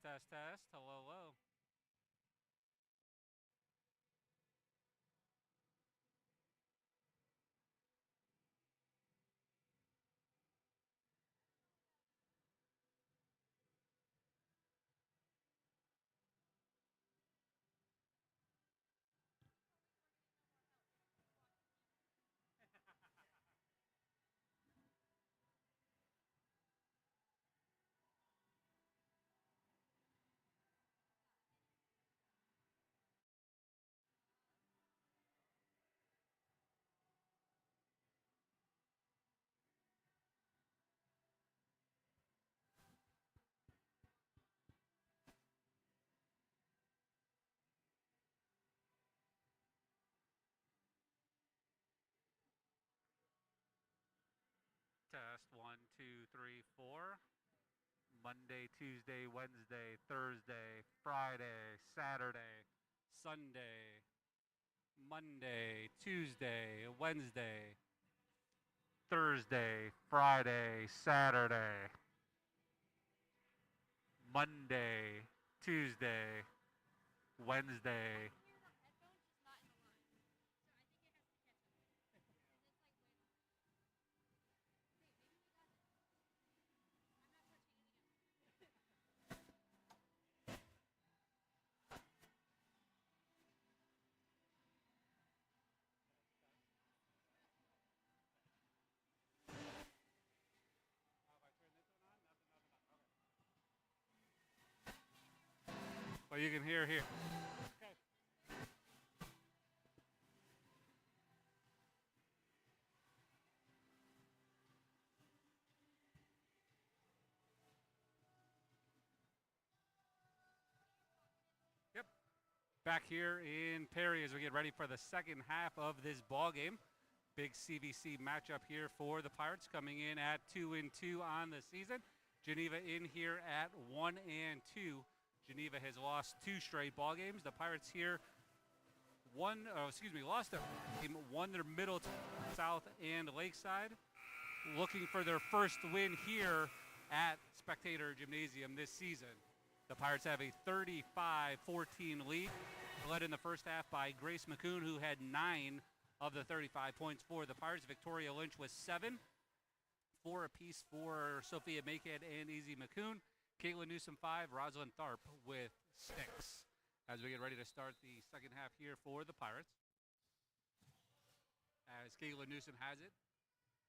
Test. Hello, hello. Test one, two, three, four. Monday, Tuesday, Wednesday, Thursday, Friday, Saturday, Sunday, Monday, Tuesday, Wednesday, Thursday, Friday, Saturday, Monday, Tuesday, Wednesday. Well, you can hear here. Yep. Back here in Perry as we get ready for the second half of this ball game. Big CVC matchup here for the Pirates, coming in at 2-2 on the season. Geneva in here at 1-2. Geneva has lost 2 straight ball games. The Pirates here lost their game, won their Middle, South, and Lakeside, looking for their first win here at Spectator Gymnasium this season. The Pirates have a 35-14 lead, led in the first half by Grace McCoon, who had 9 of the 35 points for the Pirates. Victoria Lynch was 7, 4 apiece for Sophia Makehead and Easy McCoon. Caitlin Newsom 5, Rosalind Tharp with 6. As we get ready to start the second half here for the Pirates. As Caitlin Newsom has it,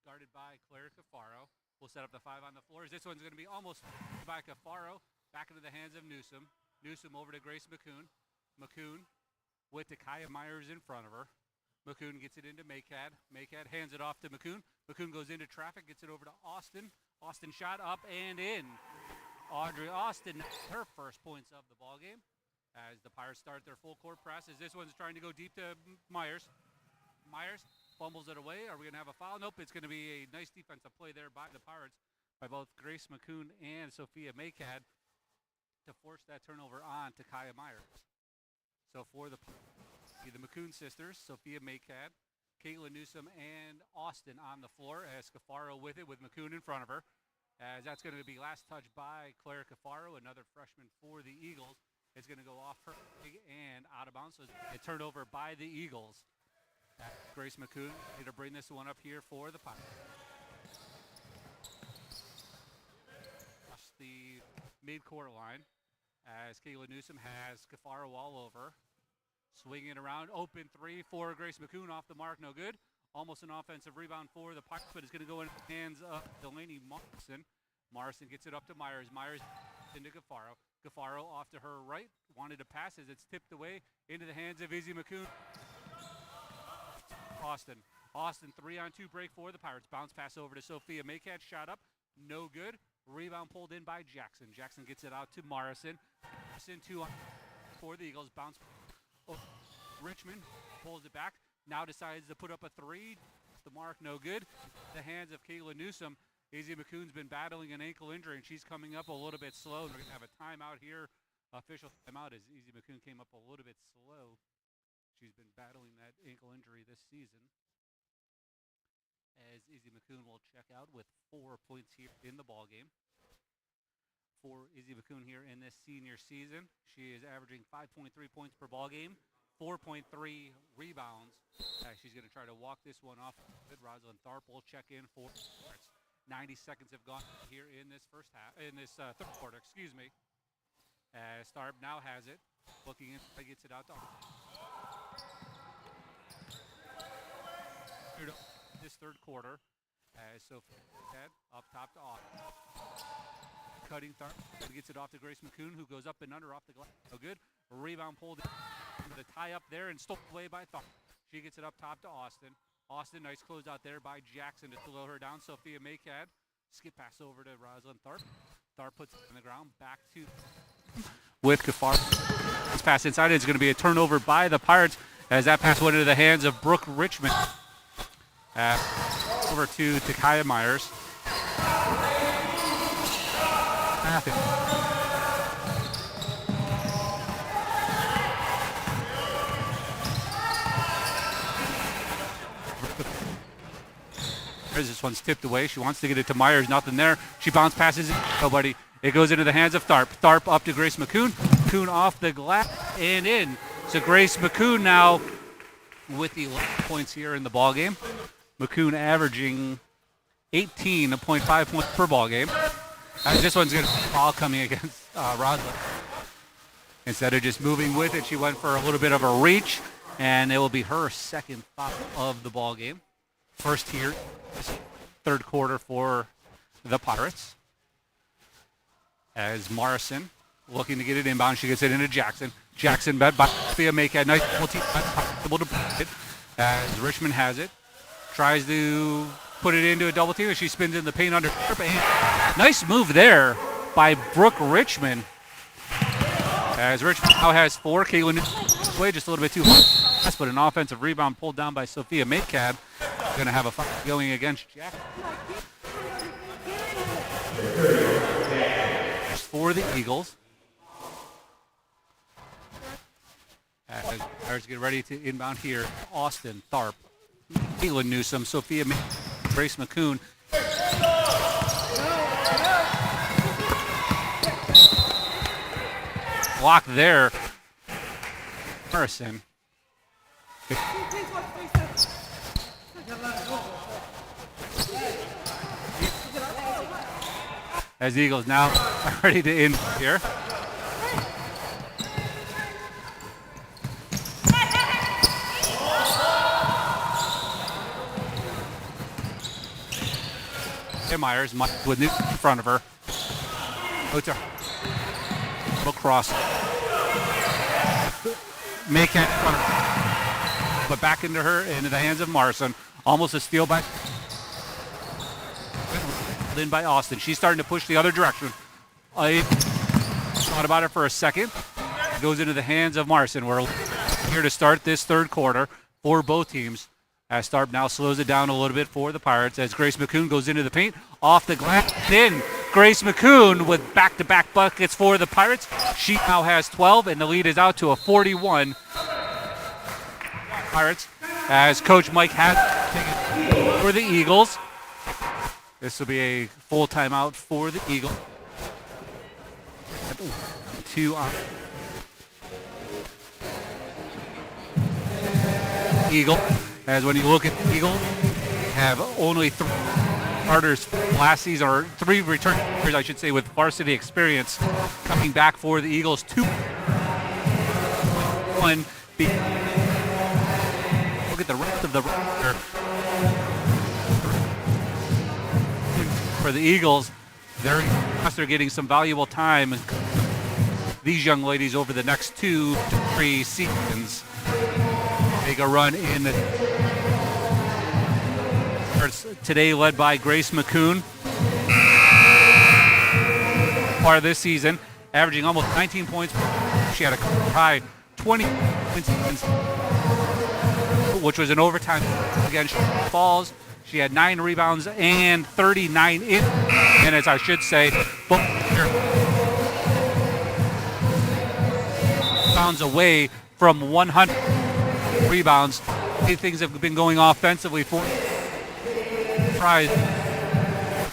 guarded by Claire Cafaro. We'll set up the 5 on the floors. This one's going to be almost by Cafaro. Back into the hands of Newsom. Newsom over to Grace McCoon. McCoon with Takaya Myers in front of her. McCoon gets it into Makehead. Makehead hands it off to McCoon. McCoon goes into traffic, gets it over to Austin. Austin shot up and in. Audrey Austin, her first points of the ball game. As the Pirates start their full court press, as this one's trying to go deep to Myers. Myers fumbles it away. Are we going to have a foul? Nope. It's going to be a nice defensive play there by the Pirates, by both Grace McCoon and Sophia Makehead, to force that turnover on to Kaya Myers. So for the McCoon sisters, Sophia Makehead, Caitlin Newsom, and Austin on the floor, as Cafaro with it, with McCoon in front of her. As that's going to be last touch by Claire Cafaro, another freshman for the Eagles. It's going to go off her and out of bounds. So a turnover by the Eagles. Grace McCoon going to bring this one up here for the Pirates. The mid-court line, as Caitlin Newsom has Cafaro all over. Swinging around, open 3 for Grace McCoon, off the mark, no good. Almost an offensive rebound for the Pirates, but it's going to go in the hands of Delaney Morrison. Morrison gets it up to Myers. Myers into Cafaro. Cafaro off to her right, wanted to pass as it's tipped away into the hands of Izzy McCoon. Austin 3-on-2 break for the Pirates. Bounce pass over to Sophia Makehead, shot up, no good. Rebound pulled in by Jackson. Jackson gets it out to Morrison. Morrison 2 for the Eagles. Bounce. Richmond pulls it back. Now decides to put up a 3. The mark, no good. The hands of Caitlin Newsom. Izzy McCoon's been battling an ankle injury, and she's coming up a little bit slow. We're going to have a timeout here. Official timeout, as Izzy McCoon came up a little bit slow. She's been battling that ankle injury this season. As Izzy McCoon will check out with 4 points here in the ball game. for Izzy McCoon here in this senior season. She is averaging 5.3 points per ball game, 4.3 rebounds. She's going to try to walk this one off. Rosalind Tharp will check in for 90 seconds have gone here in this third quarter, excuse me. As Tharp now has it, looking in, gets it out to this third quarter. As Sophie up top to off. Cutting Tharp, gets it off to Grace McCoon, who goes up and under off the glass. No good. Rebound pulled into the tie up there and stolen away by Tharp. She gets it up top to Austin. Austin, nice close out there by Jackson to slow her down. Sophia Makad, skip pass over to Rosalind Tharp. Tharp puts it on the ground, back to with Kafar. This pass inside is going to be a turnover by the Pirates as that pass went into the hands of Brooke Richmond. Over to Takaya Myers. This one's tipped away. She wants to get it to Myers. Nothing there. She bounce passes it. Nobody. It goes into the hands of Tharp. Tharp up to Grace McCoon. McCoon off the glass and in. So Grace McCoon now with the 11 points here in the ball game. McCoon averaging 18.5 points per ball game. This one's going to be all coming against Rosalind. Instead of just moving with it, she went for a little bit of a reach, and it will be her second foul of the ball game. First here, third quarter for the Pirates. As Morrison looking to get it inbound, she gets it into Jackson. Jackson bet by Sophia Makad. Nice multi able to break it as Richmond has it. Tries to put it into a double team as she spins in the paint under. Nice move there by Brooke Richmond. As Richmond now has 4. Caitlin play just a little bit too hard. But an offensive rebound pulled down by Sophia Makad. Going to have a fight going against Jack. For the Eagles. As Pirates get ready to inbound here. Austin, Tharp, Caitlin Newsom, Sophia Makad, Grace McCoon. Block there. Morrison. As the Eagles now are ready to end here. Myers with Newt in front of her. Little cross. Make it in front of her. But back into the hands of Morrison. Almost a steal by then by Austin. She's starting to push the other direction. I thought about it for a second. It goes into the hands of Morrison. We're here to start this third quarter for both teams. As Tharp now slows it down a little bit for the Pirates as Grace McCoon goes into the paint. Off the glass. Then Grace McCoon with back-to-back buckets for the Pirates. She now has 12, and the lead is out to a 41. Pirates as Coach Mike has taken for the Eagles. This will be a full timeout for the Eagles. 2 on. Eagle. As when you look at the Eagles, have only 3 starters last season, or 3 returners, I should say, with varsity experience coming back for the Eagles. 2. 1. Look at the rest of the roster for the Eagles. They're getting some valuable time. These young ladies over the next 2 to 3 seasons make a run in the today, led by Grace McCoon. Part of this season, averaging almost 19 points. She had a high 20 points, which was an overtime against Falls. She had 9 rebounds and 39 minutes, I should say. Bounds away from 100 rebounds. Things have been going offensively for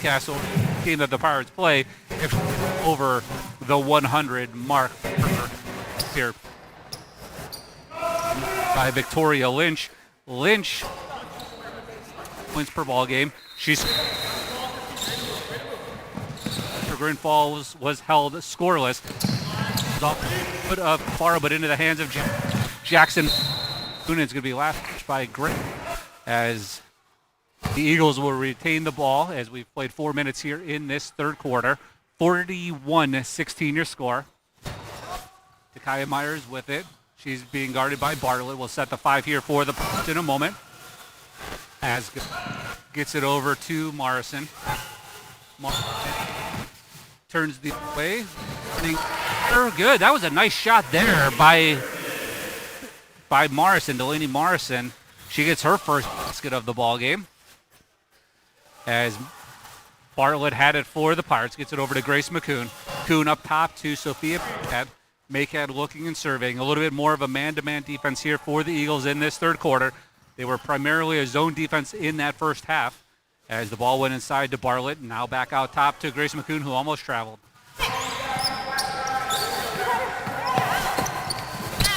Castle. game that the Pirates play if over the 100 mark here by Victoria Lynch. Lynch points per ball game. Chagrin Falls was held scoreless. Put up far, but into the hands of Jackson. It's going to be last by Gray as the Eagles will retain the ball as we've played 4 minutes here in this third quarter. 41-16 your score. Takaya Myers with it. She's being guarded by Bartlett. We'll set the 5 here for the Pirates in a moment. As gets it over to Morrison. Turns the way. Good. That was a nice shot there by Morrison, Delaney Morrison. She gets her first basket of the ball game. As Bartlett had it for the Pirates, gets it over to Grace McCoon. McCoon up top to Sophia Maycad. Maycad looking and serving. A little bit more of a man-to-man defense here for the Eagles in this third quarter. They were primarily a zone defense in that first half as the ball went inside to Bartlett. Now back out top to Grace McCoon, who almost traveled.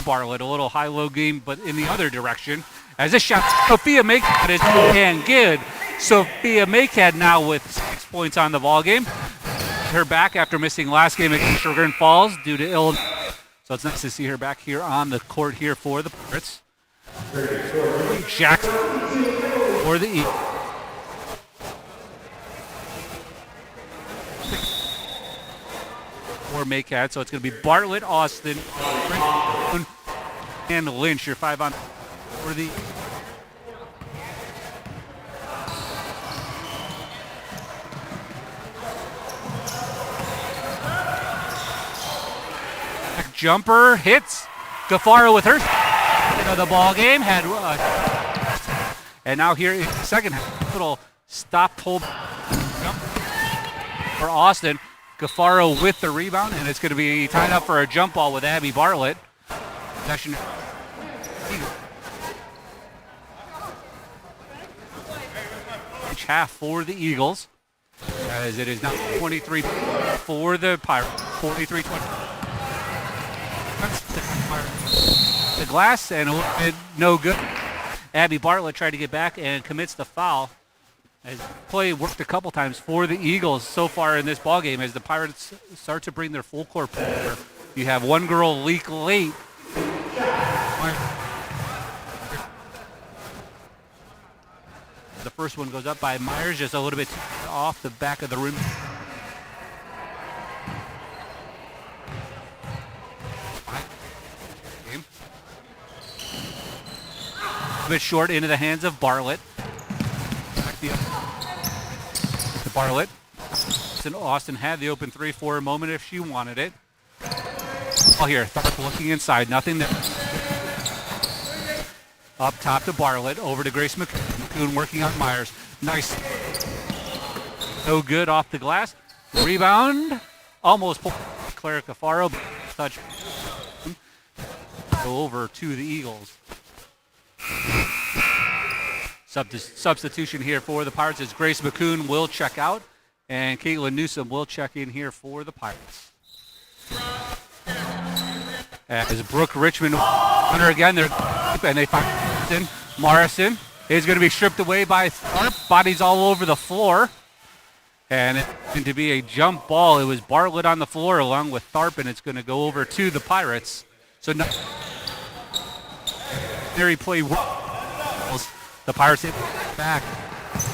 Bartlett, a little high-low game, but in the other direction. As this shot, Sophia Maycad is and good. Sophia Maycad now with 6 points on the ball game. Her back after missing last game against Chagrin Falls due to illness. So it's nice to see her back here on the court here for the Pirates. Jackson for the Eagles. For Maycad, so it's going to be Bartlett, Austin, and Lynch. Your 5 on for the jumper hits. Gaffaro with her of the ball game had and now here in the second half, little stop pull jump for Austin. Gaffaro with the rebound, and it's going to be tied up for a jump ball with Abby Bartlett. Possession. Each half for the Eagles, as it is now 23 for the Pirates. 43-20. The glass and a little bit no good. Abby Bartlett tried to get back and commits the foul. As play worked a couple times for the Eagles so far in this ball game as the Pirates start to bring their full court pressure. You have one girl leak late. The first one goes up by Myers, just a little bit off the back of the rim. A bit short into the hands of Bartlett. To Bartlett. Austin had the open 3 for a moment if she wanted it. Oh, here, Tharp looking inside, nothing there. Up top to Bartlett, over to Grace McCoon. McCoon working on Myers. Nice. No good off the glass. Rebound. Almost pulled Clara Gaffaro. Touch. Go over to the Eagles. Substitution here for the Pirates as Grace McCoon will check out and Caitlin Newsom will check in here for the Pirates. As Brooke Richmond under again, and they find Morrison is going to be stripped away by Tharp. Bodies all over the floor. And it's going to be a jump ball. It was Bartlett on the floor along with Tharp, and it's going to go over to the Pirates. So Mary play. The Pirates hit back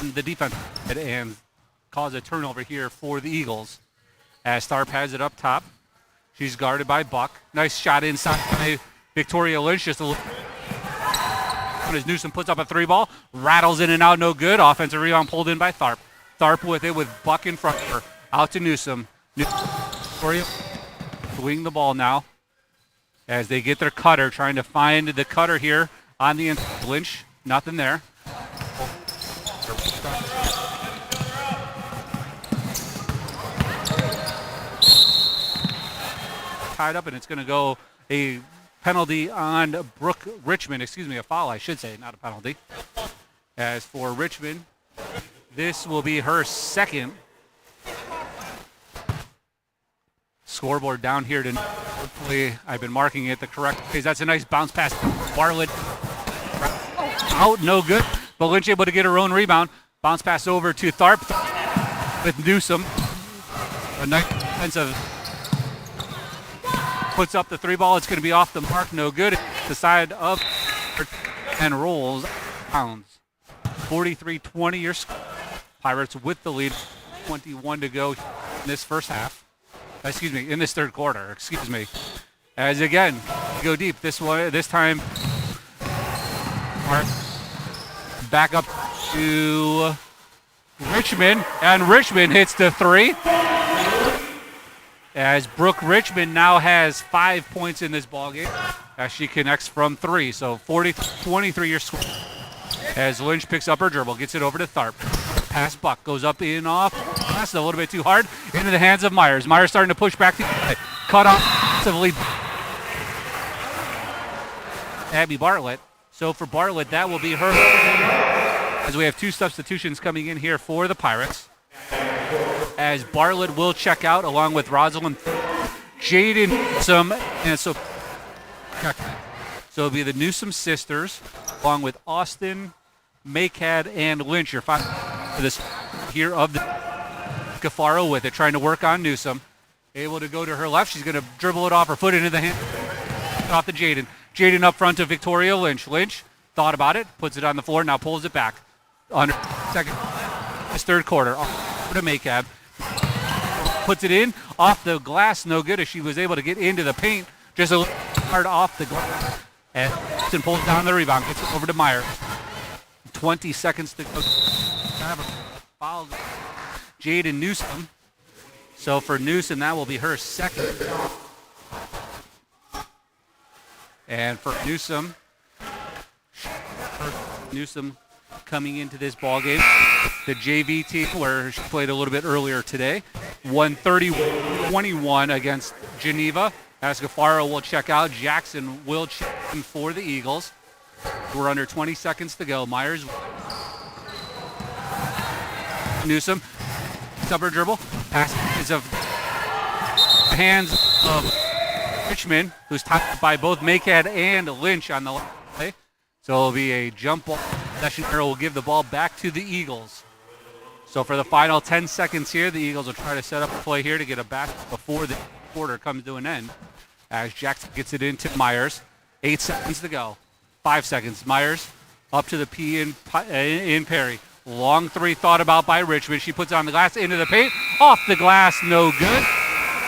the defense and cause a turnover here for the Eagles. As Tharp has it up top. She's guarded by Buck. Nice shot inside by Victoria Lynch. Just a little. As Newsom puts up a 3 ball, rattles in and out, no good. Offensive rebound pulled in by Tharp. Tharp with it with Buck in front of her. Out to Newsom. Victoria swing the ball now as they get their cutter, trying to find the cutter here on the inside. Lynch. Nothing there. Tied up, and it's going to go a penalty on Brooke Richmond. Excuse me, a foul, I should say, not a penalty. As for Richmond, this will be her second scoreboard down here to hopefully I've been marking it the correct way. That's a nice bounce pass. Bartlett out, no good. But Lynch able to get her own rebound. Bounce pass over to Tharp with Newsom. A nice defensive. Puts up the three ball. It's going to be off the mark. No good. The side of and rolls. Pounds. 43-20 your score. Pirates with the lead. 21 to go in this first half. Excuse me, in this third quarter. Excuse me. As again, go deep. This time. Back up to Richmond, and Richmond hits the three. As Brooke Richmond now has 5 points in this ballgame as she connects from three. So 40-23 your score. As Lynch picks up her dribble, gets it over to Tharp. Pass Buck, goes up in off. That's a little bit too hard. Into the hands of Myers. Myers starting to push back. Cut off to the lead. Abby Bartlett. So for Bartlett, that will be her. As we have two substitutions coming in here for the Pirates. As Bartlett will check out along with Rosalind, Jaden Newsom, and so it'll be the Newsom sisters along with Austin, Makad, and Lynch. You're fine for this here of the Cafaro with it, trying to work on Newsom. Able to go to her left. She's going to dribble it off her foot into the hand. Off to Jaden. Jaden up front to Victoria Lynch. Lynch thought about it, puts it on the floor, now pulls it back. On second, this third quarter. Off to Makab. Puts it in, off the glass, no good as she was able to get into the paint. Just a little hard off the glass. And pulls down the rebound, gets it over to Meyer. 20 seconds to go. Foul. Jaden Newsom. So for Newsom, that will be her second. And for Newsom coming into this ball game, the JV team where she played a little bit earlier today, won 30-21 against Geneva. Ascafaro will check out. Jackson will check in for the Eagles. We're under 20 seconds to go. Myers. Newsom. Upper dribble. Pass is of hands of Richmond, who's topped by both Makad and Lynch on the play. So it'll be a jump ball. Possession arrow will give the ball back to the Eagles. So for the final 10 seconds here, the Eagles will try to set up a play here to get a back before the quarter comes to an end. As Jackson gets it into Myers. 8 seconds to go. 5 seconds. Myers up to the P in Perry. Long three thought about by Richmond. She puts it on the glass, into the paint. Off the glass, no good.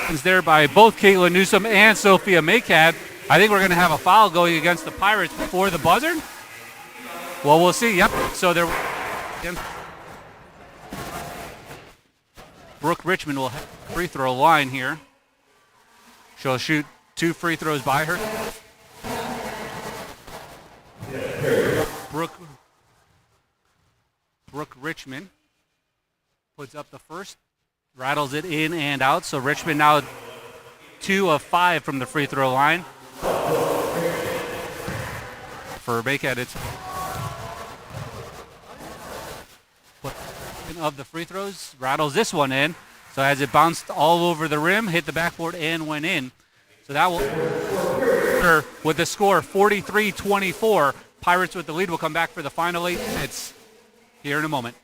It's there by both Caitlin Newsom and Sophia Makad. I think we're going to have a foul going against the Pirates before the buzzer. Well, we'll see. Yep. So there. Brooke Richmond will have a free throw line here. She'll shoot 2 free throws by her. Brooke Richmond puts up the first, rattles it in and out. So Richmond now 2 of 5 from the free throw line. For Makad, it's of the free throws, rattles this one in. So as it bounced all over the rim, hit the backboard and went in. So that will, with the score 43-24, Pirates with the lead. Will come back for the final 8 minutes here in a moment.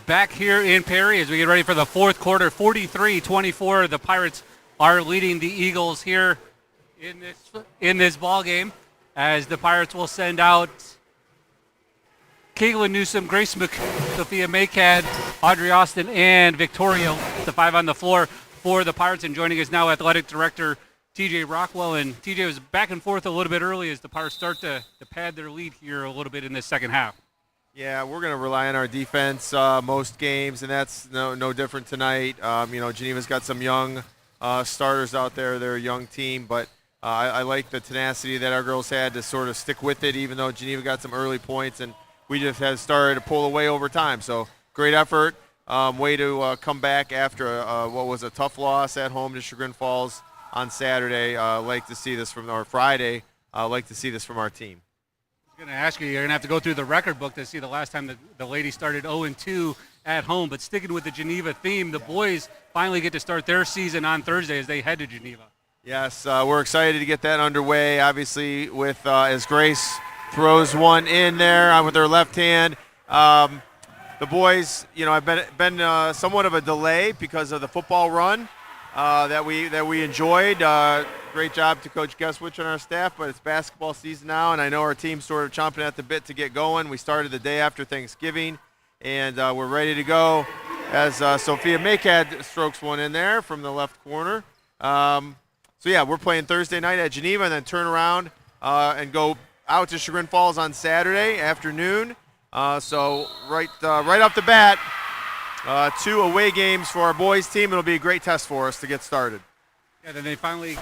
Back here in Perry as we get ready for the fourth quarter. 43-24, the Pirates are leading the Eagles here in this ball game, as the Pirates will send out Caitlin Newsom, Grace McCoon, Sophia Maycad, Audrey Austin, and Victoria, the 5 on the floor for the Pirates. And joining us now, Athletic Director TJ Rockwell. And TJ was back and forth a little bit early as the Pirates start to pad their lead here a little bit in this second half. Yeah, we're going to rely on our defense most games, and that's no different tonight. Geneva's got some young starters out there. They're a young team, but I like the tenacity that our girls had to sort of stick with it, even though Geneva got some early points, and we just had started to pull away over time. So great effort, way to come back after what was a tough loss at home to Chagrin Falls on Saturday. Like to see this from our Friday. Like to see this from our team. I was going to ask you, you're going to have to go through the record book to see the last time the ladies started 0-2 at home. But sticking with the Geneva theme, the boys finally get to start their season on Thursday as they head to Geneva. Yes, we're excited to get that underway, obviously, with as Grace throws one in there with her left hand. The boys, have been somewhat of a delay because of the football run that we enjoyed. Great job to Coach Guesswich and our staff, but it's basketball season now, and I know our team's sort of chomping at the bit to get going. We started the day after Thanksgiving, and we're ready to go as Sophia Maycad strokes one in there from the left corner. We're playing Thursday night at Geneva and then turn around and go out to Chagrin Falls on Saturday afternoon. Right off the bat, 2 away games for our boys team. It'll be a great test for us to get started. Yeah, then they finally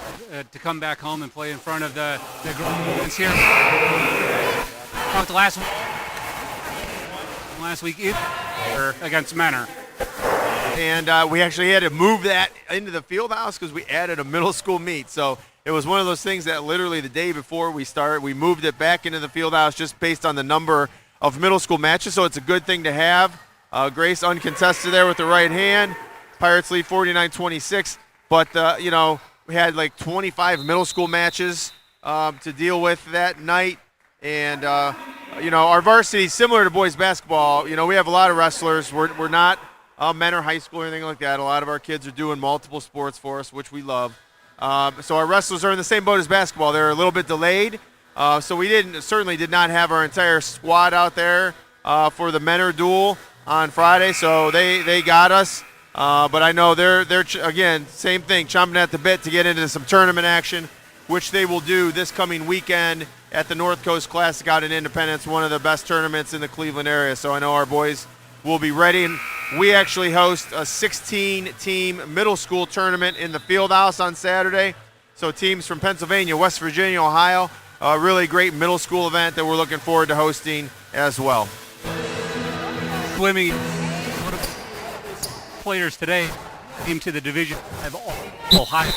to come back home and play in front of the girls here. Talked last week against Menor. And we actually had to move that into the field house because we added a middle school meet. So it was one of those things that literally the day before we started, we moved it back into the field house just based on the number of middle school matches. So it's a good thing to have. Grace uncontested there with the right hand. Pirates lead 49-26. But, we had like 25 middle school matches to deal with that night. And, our varsity, similar to boys basketball, we have a lot of wrestlers. We're not men or high school or anything like that. A lot of our kids are doing multiple sports for us, which we love. So our wrestlers are in the same boat as basketball. They're a little bit delayed. So we certainly did not have our entire squad out there for the Menor duel on Friday. So they got us. But I know they're again, same thing, chomping at the bit to get into some tournament action, which they will do this coming weekend at the North Coast Classic out in Independence, one of the best tournaments in the Cleveland area. So I know our boys will be ready. And we actually host a 16-team middle school tournament in the field house on Saturday. So teams from Pennsylvania, West Virginia, Ohio, a really great middle school event that we're looking forward to hosting as well. Swimming players today came to the Division of Ohio.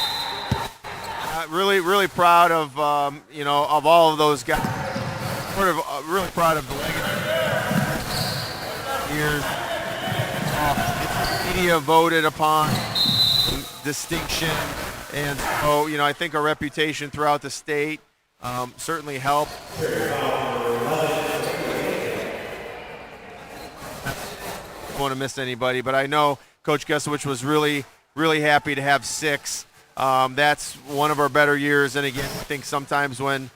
Really proud of of all of those guys. Sort of really proud of the years. Media voted upon distinction, and so I think our reputation throughout the state certainly helped. Don't want to miss anybody, but I know Coach Guesswich was really happy to have 6. That's one of our better years. And again, I think sometimes when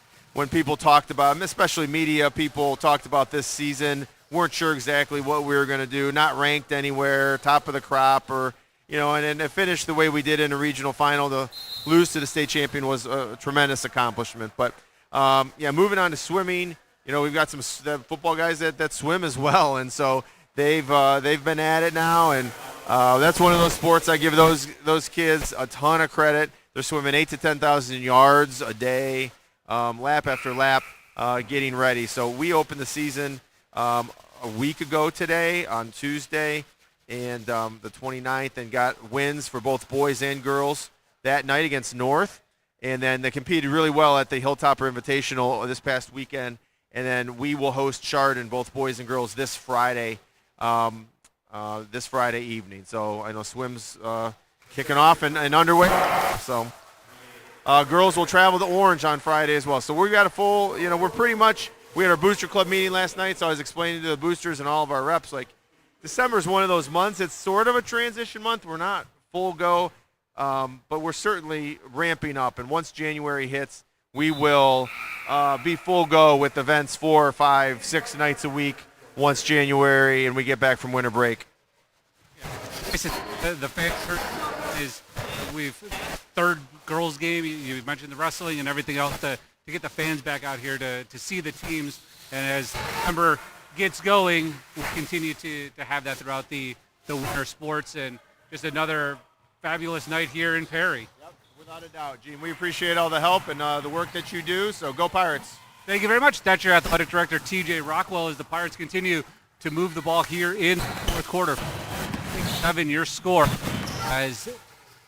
people talked about, especially media, people talked about this season, weren't sure exactly what we were going to do, not ranked anywhere, top of the crop, or and to finish the way we did in a regional final, to lose to the state champion was a tremendous accomplishment. But moving on to swimming, we've got some football guys that swim as well, and so they've been at it now, and that's one of those sports I give those kids a ton of credit. They're swimming 8,000 to 10,000 yards a day, lap after lap, getting ready. So we opened the season a week ago today on Tuesday, and the 29th, and got wins for both boys and girls that night against North. And then they competed really well at the Hilltopper Invitational this past weekend. And then we will host Chardon, both boys and girls, this Friday evening. So I know swim's kicking off and underway. So girls will travel to Orange on Friday as well. So we've got a full, we're pretty much, we had our booster club meeting last night, so I was explaining to the boosters and all of our reps, like, December is one of those months. It's sort of a transition month. We're not full go. but we're certainly ramping up. And once January hits, we will be full go with events 4, 5, 6 nights a week once January and we get back from winter break. The fan is we've third girls game. You mentioned the wrestling and everything else to get the fans back out here to see the teams. And as September gets going, we'll continue to have that throughout the winter sports. And just another fabulous night here in Perry. Yep, without a doubt, Gene. We appreciate all the help and the work that you do. So go Pirates. Thank you very much. That's your athletic director, TJ Rockwell, as the Pirates continue to move the ball here in the fourth quarter. 7 your score. As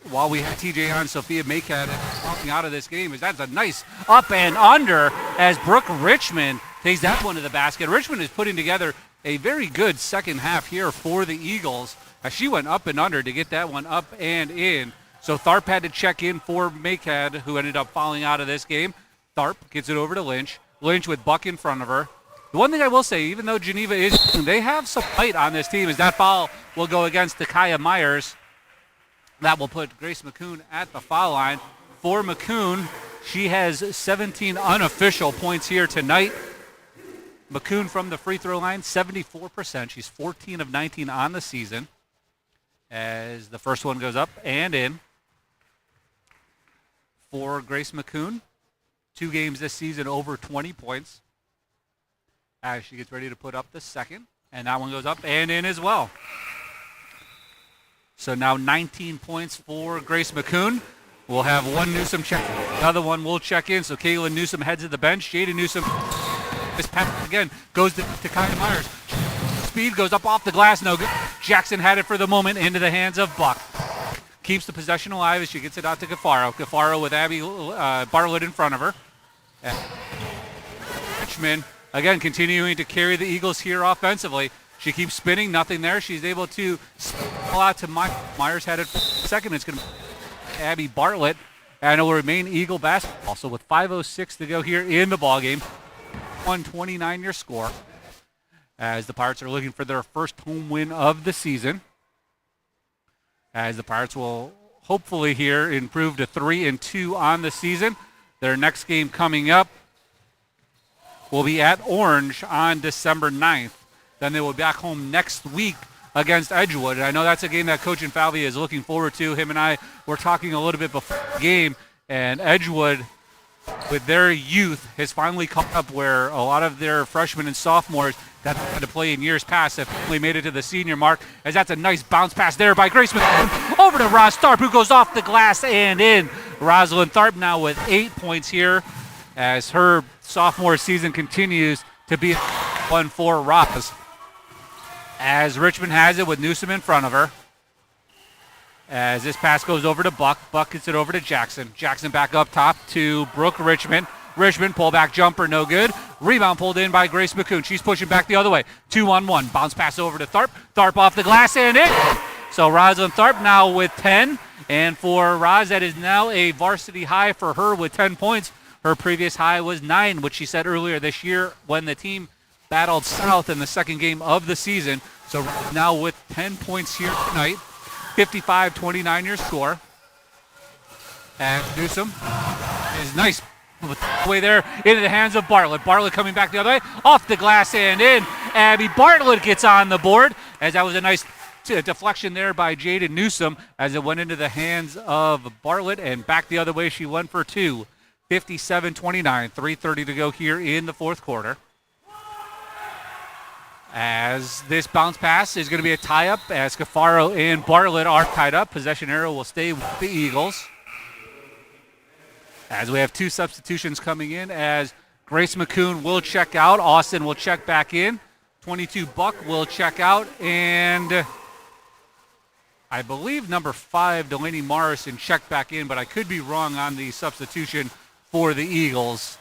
while we had TJ on, Sophia Maycat walking out of this game, as that's a nice up and under as Brooke Richmond takes that one to the basket. Richmond is putting together a very good second half here for the Eagles as she went up and under to get that one up and in. So Tharp had to check in for Maycat, who ended up fouling out of this game. Tharp gets it over to Lynch. Lynch with Buck in front of her. The one thing I will say, even though Geneva they have some height on this team, is that foul will go against Takaya Myers. That will put Grace McCoon at the foul line. For McCoon, she has 17 unofficial points here tonight. McCoon from the free throw line, 74%. She's 14 of 19 on the season. As the first one goes up and in. For Grace McCoon, 2 games this season over 20 points. As she gets ready to put up the second. And that one goes up and in as well. So now 19 points for Grace McCoon. We'll have one Newsom check. The other one will check in. So Kaylin Newsom heads to the bench. Jada Newsom, this pass again, goes to Kaya Myers. Speed goes up off the glass. No good. Jackson had it for the moment into the hands of Buck. Keeps the possession alive as she gets it out to Cafaro. Cafaro with Abby Bartlett in front of her. And Richmond, again, continuing to carry the Eagles here offensively. She keeps spinning, nothing there. She's able to pull out to Myers, had it second. It's going to be Abby Bartlett, and it will remain Eagle basketball. So with 5:06 to go here in the ballgame, 129 your score, as the Pirates are looking for their first home win of the season. As the Pirates will hopefully here improve to 3-2 on the season. Their next game coming up will be at Orange on December 9th. Then they will be back home next week against Edgewood. And I know that's a game that Coach Infalvi is looking forward to. Him and I were talking a little bit before the game, and Edgewood, with their youth, has finally caught up where a lot of their freshmen and sophomores that had to play in years past have finally made it to the senior mark, as that's a nice bounce pass there by Grace McCoon over to Roz Tharp, who goes off the glass and in. Rosalind Tharp now with 8 points here as her sophomore season continues to be 1-4 Roz. As Richmond has it with Newsom in front of her. As this pass goes over to Buck. Buck gets it over to Jackson. Jackson back up top to Brooke Richmond. Richmond, pull back jumper, no good. Rebound pulled in by Grace McCoon. She's pushing back the other way. 2-on-1. Bounce pass over to Tharp. Tharp off the glass and in. So Rosalind Tharp now with 10. And for Roz, that is now a varsity high for her with 10 points. Her previous high was 9, which she said earlier this year when the team battled South in the second game of the season. So now with 10 points here tonight, 55-29 your score. And Newsom is nice way there into the hands of Bartlett. Bartlett coming back the other way, off the glass and in. Abby Bartlett gets on the board, as that was a nice deflection there by Jada Newsom as it went into the hands of Bartlett, and back the other way she went for 2. 57-29, 3:30 to go here in the fourth quarter. As this bounce pass is going to be a tie-up, as Cafaro and Bartlett are tied up. Possession arrow will stay with the Eagles. As we have 2 substitutions coming in, as Grace McCoon will check out. Austin will check back in. 22 Buck will check out. And I believe number 5, Delaney Morrison, checked back in, but I could be wrong on the substitution for the Eagles.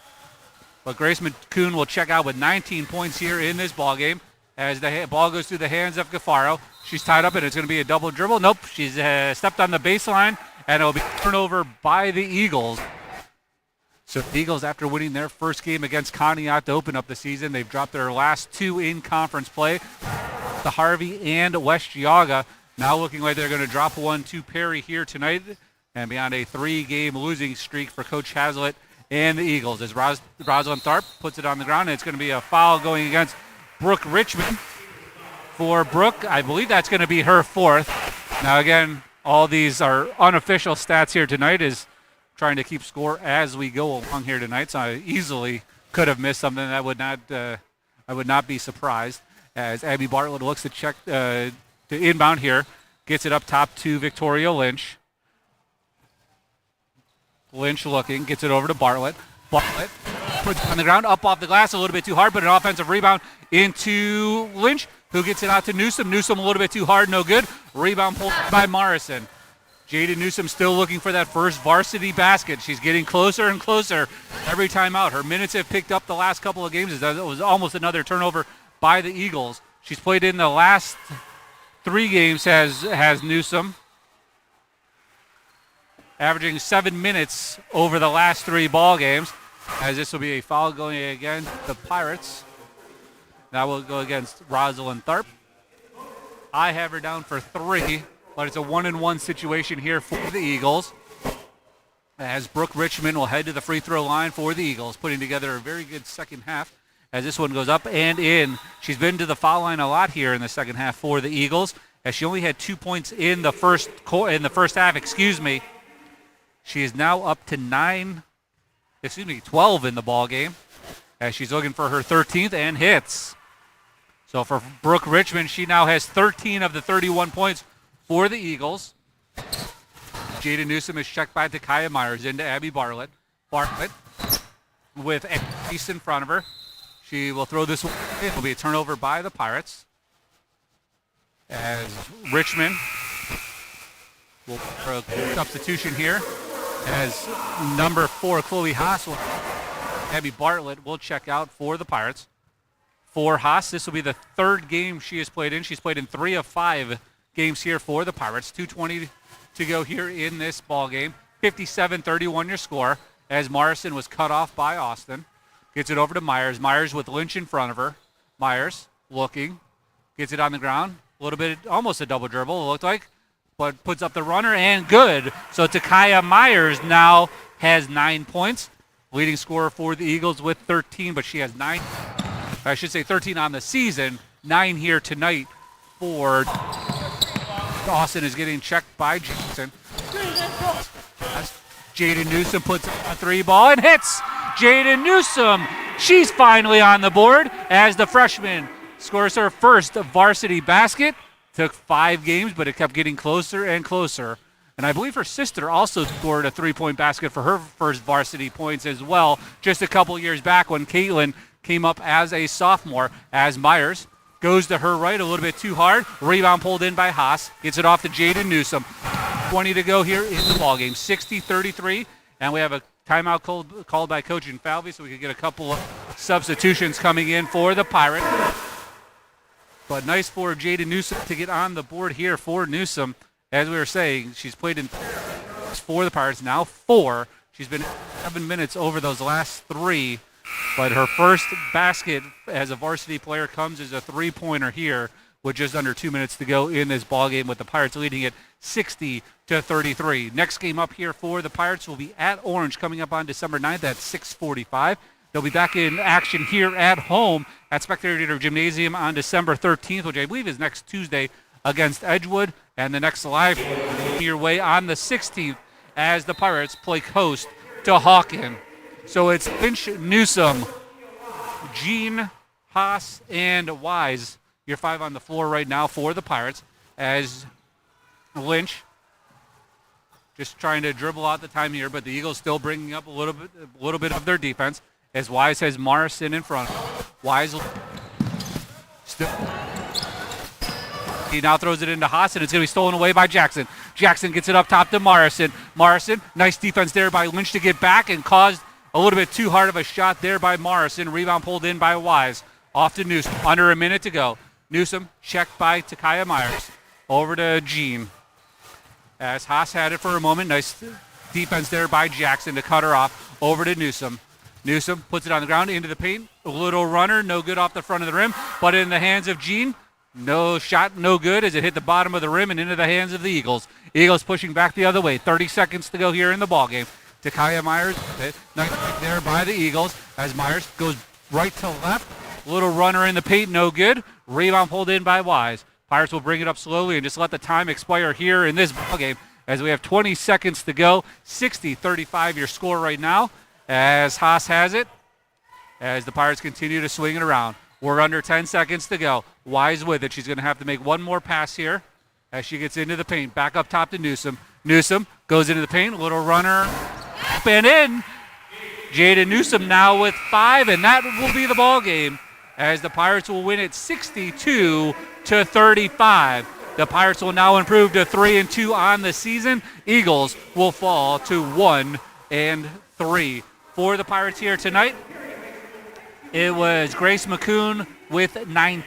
But Grace McCoon will check out with 19 points here in this ballgame. As the ball goes through the hands of Cafaro. She's tied up, and it's going to be a double dribble. Nope, she's stepped on the baseline, and it'll be turnover by the Eagles. So the Eagles, after winning their first game against Conneaut to open up the season, they've dropped their last 2 in conference play, to Harvey and West Geauga. Now looking like they're going to drop one to Perry here tonight. and beyond a 3-game losing streak for Coach Hazlitt and the Eagles. As Rosalind Tharp puts it on the ground, and it's going to be a foul going against Brooke Richmond. For Brooke, I believe that's going to be her 4th. Now again, all these are unofficial stats here tonight, is trying to keep score as we go along here tonight. So I easily could have missed something. That would not, I would not be surprised. As Abby Bartlett looks to check to inbound here, gets it up top to Victoria Lynch. Lynch looking, gets it over to Bartlett. Bartlett puts it on the ground, up off the glass a little bit too hard, but an offensive rebound into Lynch, who gets it out to Newsom. Newsom a little bit too hard, no good. Rebound pulled by Morrison. Jaden Newsom still looking for that first varsity basket. She's getting closer and closer every time out. Her minutes have picked up the last couple of games. It was almost another turnover by the Eagles. She's played in the last 3 games, has Newsom, averaging 7 minutes over the last 3 ball games. As this will be a foul going against the Pirates. That will go against Rosalind Tharp. I have her down for 3, but it's a 1-and-1 situation here for the Eagles. As Brooke Richmond will head to the free throw line for the Eagles, putting together a very good second half. As this one goes up and in. She's been to the foul line a lot here in the second half for the Eagles, as she only had 2 points in the first half. She is now up to 12 in the ball game, as she's looking for her 13th and hits. So for Brooke Richmond, she now has 13 of the 31 points for the Eagles. Jada Newsom is checked by Takaya Myers into Abby Bartlett. Bartlett with East in front of her. She will throw this one. It will be a turnover by the Pirates. As Richmond will substitution here. As number 4, Chloe Haas, Abby Bartlett will check out for the Pirates. For Haas, this will be the 3rd game she has played in. She's played in 3 of 5 games here for the Pirates. 2:20 to go here in this ball game. 57-31 your score, as Morrison was cut off by Austin. Gets it over to Myers. Myers with Lynch in front of her. Myers looking, gets it on the ground. A little bit, almost a double dribble, it looked like, but puts up the runner, and good. So Takaya Myers now has 9 points. Leading scorer for the Eagles with 13, but she has 9. I should say 13 on the season. 9 here tonight for Dawson. Is getting checked by Jackson. Jaden Newsom puts a 3 ball and hits. Jaden Newsom, she's finally on the board as the freshman scores her first varsity basket. Took 5 games, but it kept getting closer and closer. And I believe her sister also scored a 3-point basket for her first varsity points as well, just a couple years back when Caitlin came up as a sophomore. As Myers goes to her right a little bit too hard. Rebound pulled in by Haas. Gets it off to Jaden Newsom. 20 to go here in the ballgame. 60-33. And we have a timeout called by Coach Infalvi, so we can get a couple of substitutions coming in for the Pirates. But nice for Jaden Newsom to get on the board here for Newsom. As we were saying, she's played in for the Pirates, now 4. She's been 7 minutes over those last 3. But her first basket as a varsity player comes as a 3-pointer here with just under 2 minutes to go in this ballgame, with the Pirates leading it 60-33. Next game up here for the Pirates will be at Orange, coming up on December 9th at 6:45. They'll be back in action here at home at Spectator Gymnasium on December 13th, which I believe is next Tuesday, against Edgewood. And the next live your way on the 16th as the Pirates play host to Hawken. So it's Lynch, Newsom, Jean, Haas, and Wise. Your 5 on the floor right now for the Pirates, as Lynch just trying to dribble out the time here, but the Eagles still bringing up a little bit of their defense, as Wise has Morrison in front. Wise still. He now throws it into Haas, and it's going to be stolen away by Jackson. Jackson gets it up top to Morrison. Morrison, nice defense there by Lynch to get back, and caused a little bit too hard of a shot there by Morrison. Rebound pulled in by Wise. Off to Newsom. Under a minute to go. Newsom checked by Takaya Myers. Over to Jean. As Haas had it for a moment. Nice defense there by Jackson to cut her off. Over to Newsom. Newsom puts it on the ground into the paint. A little runner, no good off the front of the rim. But in the hands of Jean. No shot, no good as it hit the bottom of the rim and into the hands of the Eagles. Eagles pushing back the other way. 30 seconds to go here in the ballgame. Takaya Myers, nice pick there by the Eagles as Myers goes right to left. Little runner in the paint, no good. Rebound pulled in by Wise. Pirates will bring it up slowly and just let the time expire here in this ballgame as we have 20 seconds to go. 60-35 your score right now as Haas has it as the Pirates continue to swing it around. We're under 10 seconds to go. Wise with it. She's going to have to make one more pass here as she gets into the paint. Back up top to Newsom. Newsom goes into the paint. Little runner up and in. Jada Newsom now with 5, and that will be the ball game as the Pirates will win it 62-35. The Pirates will now improve to 3-2 on the season. Eagles will fall to 1-3. For the Pirates here tonight, it was Grace McCoon with 19.